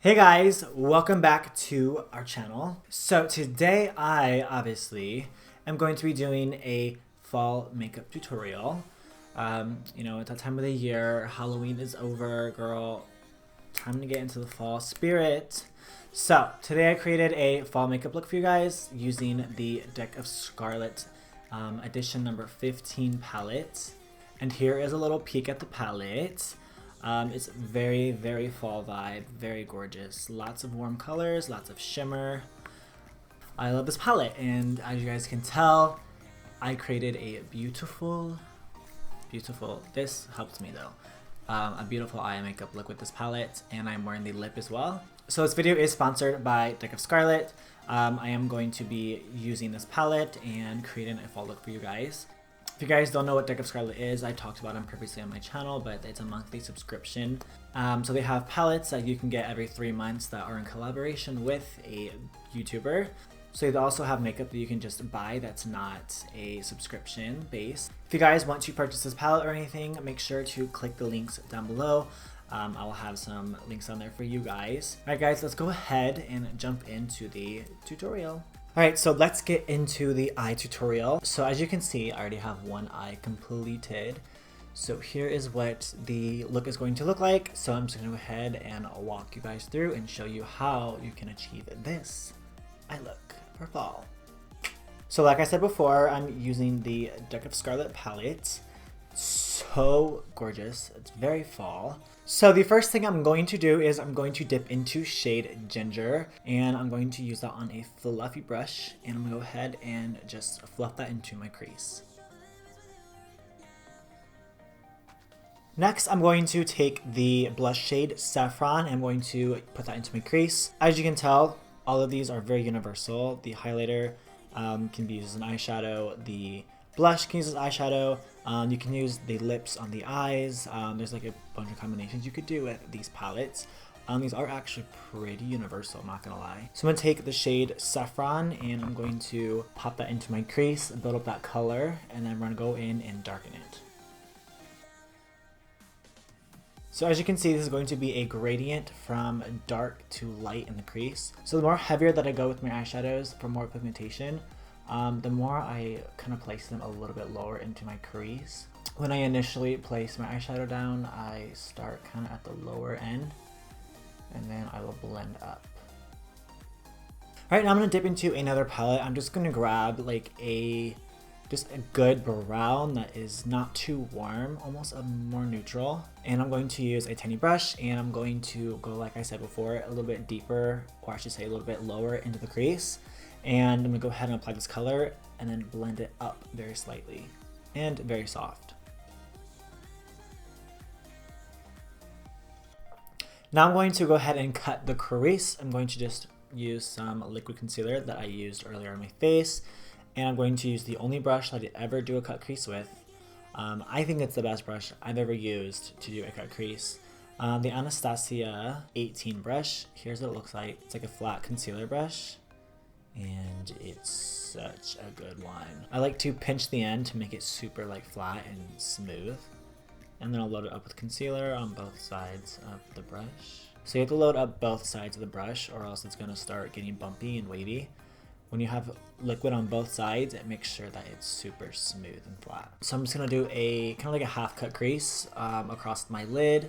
Hey guys, welcome back to our channel. So today I obviously am going to be doing a fall makeup tutorial. It's that time of the year, Halloween is over, girl. Time to get into the fall spirit. So today I created a fall makeup look for you guys using the Deck of Scarlet edition number 15 palette. And here is a little peek at the palette. It's very, very fall vibe, very gorgeous. Lots of warm colors, lots of shimmer. I love this palette, and as you guys can tell, I created a beautiful, this helped me though, a beautiful eye makeup look with this palette, and I'm wearing the lip as well. So this video is sponsored by Deck of Scarlet. I am going to be using this palette and creating a fall look for you guys. If you guys don't know what Deck of Scarlet is, I talked about them previously on my channel, but it's a monthly subscription. So they have palettes that you can get every 3 months that are in collaboration with a YouTuber. So they also have makeup that you can just buy that's not a subscription base. If you guys want to purchase this palette or anything, make sure to click the links down below. I will have some links on there for you guys. Alright guys, let's go ahead and jump into the tutorial. Alright, so let's get into the eye tutorial. So as you can see, I already have one eye completed. So here is what the look is going to look like. So I'm just going to go ahead and walk you guys through and show you how you can achieve this eye look for fall. So like I said before, I'm using the Deck of Scarlet palette. So gorgeous. It's very fall. So the first thing I'm going to do is I'm going to dip into shade Ginger, and I'm going to use that on a fluffy brush, and I'm going to go ahead and just fluff that into my crease. Next, I'm going to take the blush shade Saffron and I'm going to put that into my crease. As you can tell, all of these are very universal. The highlighter can be used as an eyeshadow, the blush can use as eyeshadow, you can use the lips on the eyes. There's like a bunch of combinations you could do with these palettes. These are actually pretty universal, I'm not gonna lie. So I'm gonna take the shade Saffron and I'm going to pop that into my crease, build up that color, and then I'm gonna go in and darken it. So as you can see, this is going to be a gradient from dark to light in the crease. So the more heavier that I go with my eyeshadows for more pigmentation, the more I kind of place them a little bit lower into my crease. When I initially place my eyeshadow down, I start kind of at the lower end, and then I will blend up. Alright, now I'm going to dip into another palette. I'm just going to grab like just a good brown that is not too warm, almost a more neutral. And I'm going to use a tiny brush, and I'm going to go, like I said before, a little bit deeper, or I should say a little bit lower into the crease. And I'm going to go ahead and apply this color and then blend it up very slightly and very soft. Now I'm going to go ahead and cut the crease. I'm going to just use some liquid concealer that I used earlier on my face. And I'm going to use the only brush that I ever do a cut crease with. I think it's the best brush I've ever used to do a cut crease. The Anastasia 18 brush. Here's what it looks like. It's like a flat concealer brush. And it's such a good one. I like to pinch the end to make it super like flat and smooth. And then I'll load it up with concealer on both sides of the brush. So you have to load up both sides of the brush or else it's gonna start getting bumpy and wavy. When you have liquid on both sides, it makes sure that it's super smooth and flat. So I'm just gonna do a kind of like a half cut crease across my lid.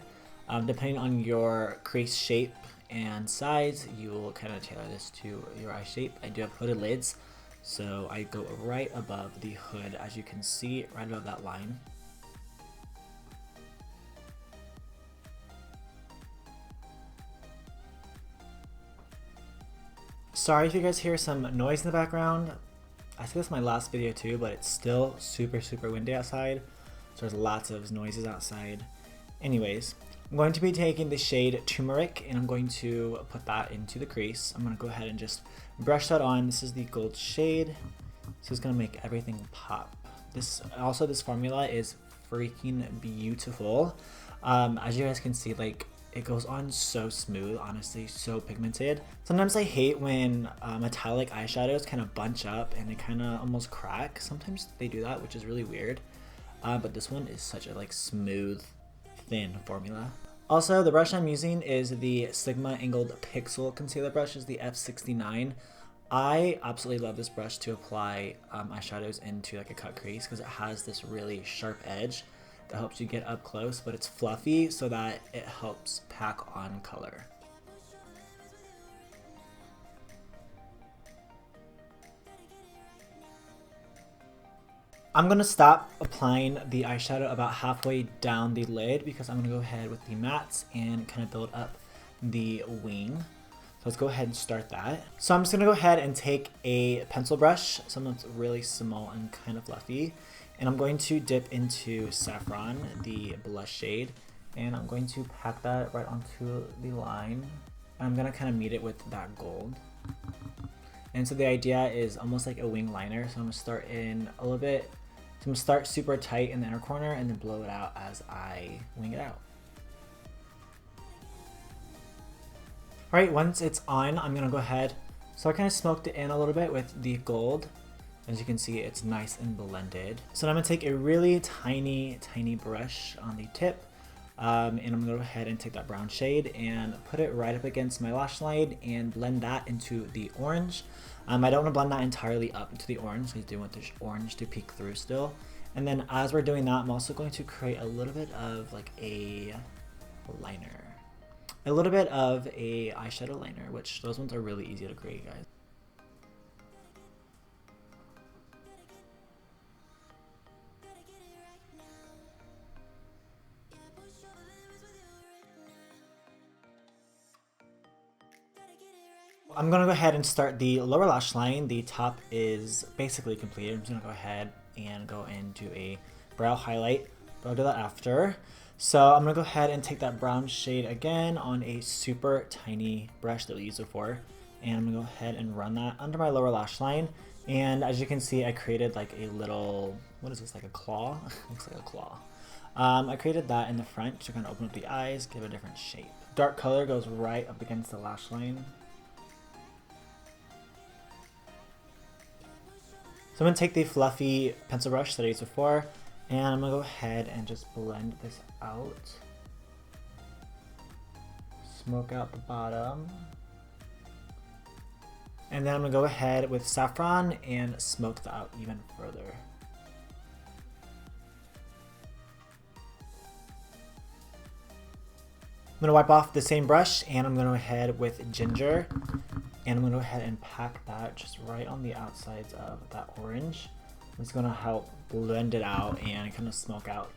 Depending on your crease shape and size, you will kind of tailor this to your eye shape. I do have hooded lids, so I go right above the hood, as you can see, right above that line. Sorry if you guys hear some noise in the background. I said this in my last video too, but it's still super windy outside, so there's lots of noises outside. Anyways, I'm going to be taking the shade Turmeric and I'm going to put that into the crease. I'm going to go ahead and just brush that on. This is the gold shade. This is going to make everything pop. This formula is freaking beautiful. As you guys can see, like, it goes on so smooth, honestly, so pigmented. Sometimes I hate when metallic eyeshadows kind of bunch up and they kind of almost crack. Sometimes they do that, which is really weird. But this one is such a like smooth, thin formula. Also, the brush I'm using is the Sigma Angled Pixel Concealer Brush, is the F69. I absolutely love this brush to apply eyeshadows into like a cut crease because it has this really sharp edge that helps you get up close, but it's fluffy so that it helps pack on color. I'm going to stop applying the eyeshadow about halfway down the lid because I'm going to go ahead with the mattes and kind of build up the wing. So let's go ahead and start that. So I'm just going to go ahead and take a pencil brush, something that's really small and kind of fluffy, and I'm going to dip into Saffron, the blush shade, and I'm going to pack that right onto the line. I'm going to kind of meet it with that gold. And so the idea is almost like a wing liner. So I'm going to start in a little bit. So I'm going to start super tight in the inner corner and then blow it out as I wing it out. All right, once it's on, I'm going to go ahead. So I kind of smoked it in a little bit with the gold. As you can see, it's nice and blended. So I'm going to take a really tiny brush on the tip. And I'm going to go ahead and take that brown shade and put it right up against my lash line and blend that into the orange. I don't want to blend that entirely up into the orange because I do want the orange to peek through still. And then as we're doing that, I'm also going to create a little bit of like a liner. A little bit of a eyeshadow liner, which those ones are really easy to create, guys. I'm going to go ahead and start the lower lash line. The top is basically completed. I'm just going to go ahead and go into a brow highlight, but I'll do that after. So I'm going to go ahead and take that brown shade again on a super tiny brush that we used before. And I'm going to go ahead and run that under my lower lash line. And as you can see, I created like a little, what is this, like a claw? Looks like a claw. I created that in the front to kind of open up the eyes, give it a different shape. Dark color goes right up against the lash line. So I'm going to take the fluffy pencil brush that I used before, and I'm going to go ahead and just blend this out. Smoke out the bottom. And then I'm going to go ahead with Saffron and smoke that out even further. I'm going to wipe off the same brush and I'm going to go ahead with Ginger. And I'm going to go ahead and pack that just right on the outsides of that orange. It's going to help blend it out and kind of smoke out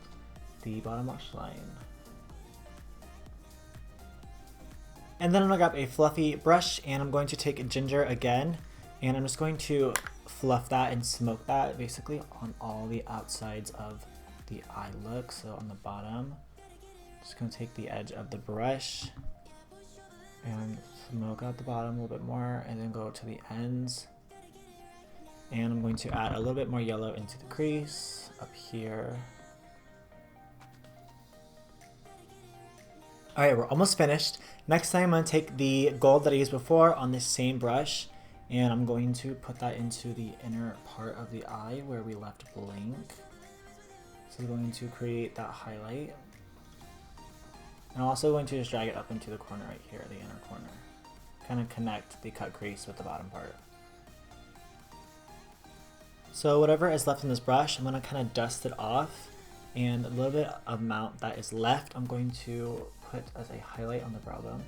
the bottom lash line. And then I'm going to grab a fluffy brush and I'm going to take Ginger again. And I'm just going to fluff that and smoke that basically on all the outsides of the eye look. So on the bottom, just going to take the edge of the brush and smoke out the bottom a little bit more and then go to the ends. And I'm going to add a little bit more yellow into the crease up here. Alright, we're almost finished. Next time I'm going to take the gold that I used before on this same brush and I'm going to put that into the inner part of the eye where we left blank. So I'm going to create that highlight. And I'm also going to just drag it up into the corner right here, the inner corner. Kind of connect the cut crease with the bottom part. So whatever is left in this brush, I'm going to kind of dust it off. And a little bit of amount that is left, I'm going to put as a highlight on the brow bone.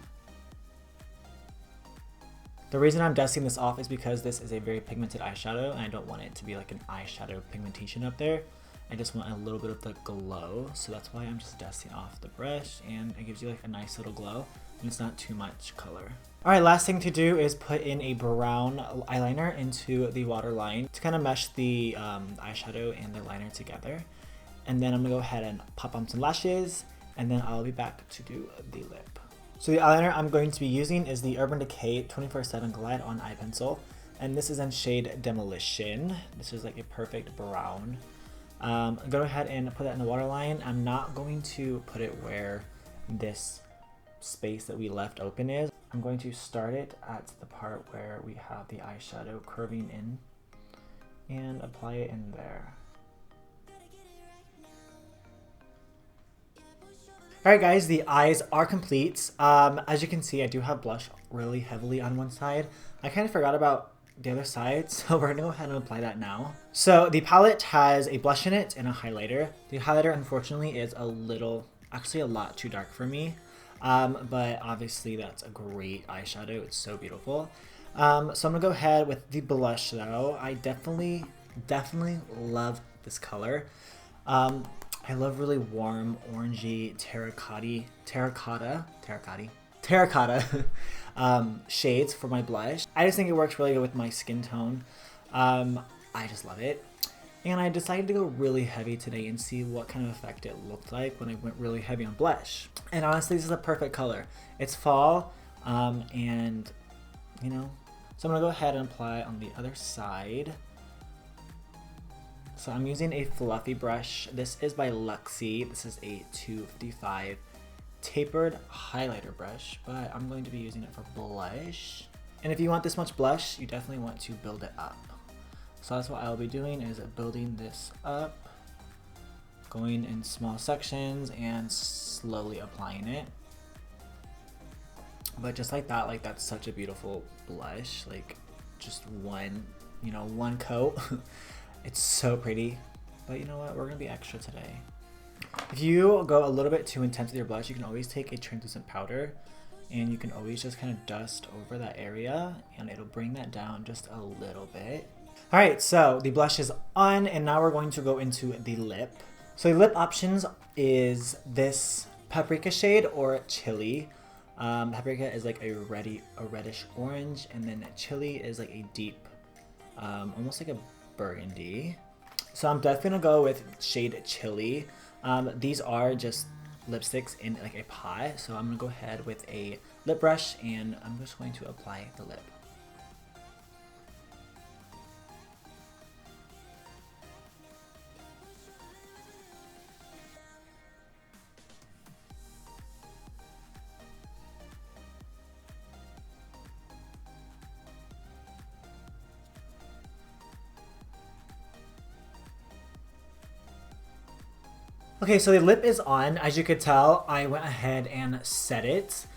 The reason I'm dusting this off is because this is a very pigmented eyeshadow and I don't want it to be like an eyeshadow pigmentation up there. I just want a little bit of the glow, so that's why I'm just dusting off the brush and it gives you like a nice little glow and it's not too much color. Alright, last thing to do is put in a brown eyeliner into the waterline to kind of mesh the eyeshadow and the liner together. And then I'm going to go ahead and pop on some lashes and then I'll be back to do the lip. So the eyeliner I'm going to be using is the Urban Decay 24/7 Glide on Eye Pencil. And this is in shade Demolition. This is like a perfect brown. Go ahead and put that in the waterline. I'm not going to put it where this space that we left open is. I'm going to start it at the part where we have the eyeshadow curving in and apply it in there. Alright guys, the eyes are complete. As you can see, I do have blush really heavily on one side. I kind of forgot about the other side, so we're gonna go ahead and apply that now. So the palette has a blush in it and a highlighter. The highlighter unfortunately is actually a lot too dark for me. But obviously that's a great eyeshadow. It's so beautiful. So I'm gonna go ahead with the blush though. I definitely love this color. I love really warm, orangey, terracotta shades for my blush. I just think it works really good with my skin tone. I just love it. And I decided to go really heavy today and see what kind of effect it looked like when I went really heavy on blush. And honestly, this is a perfect color. It's fall, and you know, so I'm gonna go ahead and apply on the other side. So I'm using a fluffy brush. This is by Luxie. This is a 255 tapered highlighter brush, but I'm going to be using it for blush. And if you want this much blush, you definitely want to build it up. So that's what I'll be doing, is building this up, going in small sections and slowly applying it. But just like that, like that's such a beautiful blush, like just one coat. It's so pretty. But you know what, we're gonna be extra today. If you go a little bit too intense with your blush, you can always take a translucent powder and you can always just kind of dust over that area and it'll bring that down just a little bit. Alright, so the blush is on and now we're going to go into the lip. So the lip options is this paprika shade or chili. Paprika is like a reddish orange, and then chili is like a deep, almost like a burgundy. So I'm definitely gonna go with shade chili. These are just lipsticks in like a pot, so I'm gonna go ahead with a lip brush and I'm just going to apply the lip. Okay, so the lip is on. As you could tell, I went ahead and set it.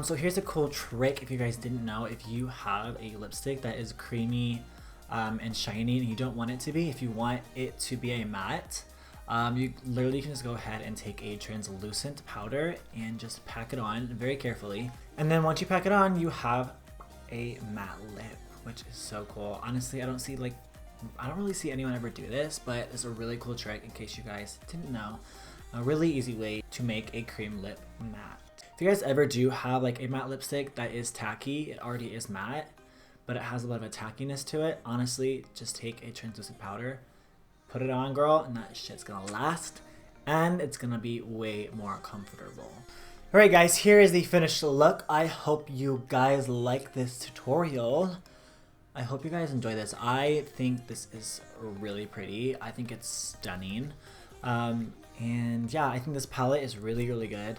So here's a cool trick if you guys didn't know. If you have a lipstick that is creamy and shiny and you don't want it to be, if you want it to be a matte, you literally can just go ahead and take a translucent powder and just pack it on very carefully. And then once you pack it on, you have a matte lip, which is so cool. Honestly, I don't really see anyone ever do this, but it's a really cool trick in case you guys didn't know. A really easy way to make a cream lip matte. If you guys ever do have like a matte lipstick that is tacky, it already is matte, but it has a lot of a tackiness to it, honestly, just take a translucent powder, put it on, girl, and that shit's gonna last, and it's gonna be way more comfortable. Alright guys, here is the finished look. I hope you guys like this tutorial. I hope you guys enjoy this. I think this is really pretty. I think it's stunning. And yeah, I think this palette is really, really good.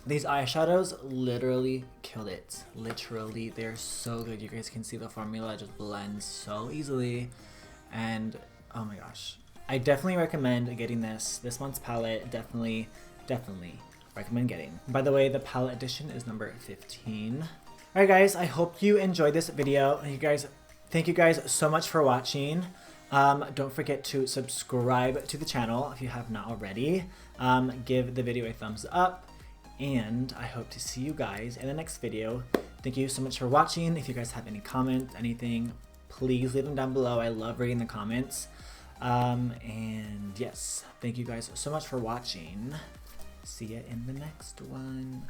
These eyeshadows literally killed it. Literally, they're so good. You guys can see the formula just blends so easily. And oh my gosh. I definitely recommend getting this. This month's palette, definitely recommend getting. By the way, the palette edition is number 15. Alright guys, I hope you enjoyed this video. Thank you guys so much for watching. Don't forget to subscribe to the channel if you have not already. Give the video a thumbs up, and I hope to see you guys in the next video. Thank you so much for watching. If you guys have any comments, anything, please leave them down below. I love reading the comments. And yes, thank you guys so much for watching. See ya in the next one.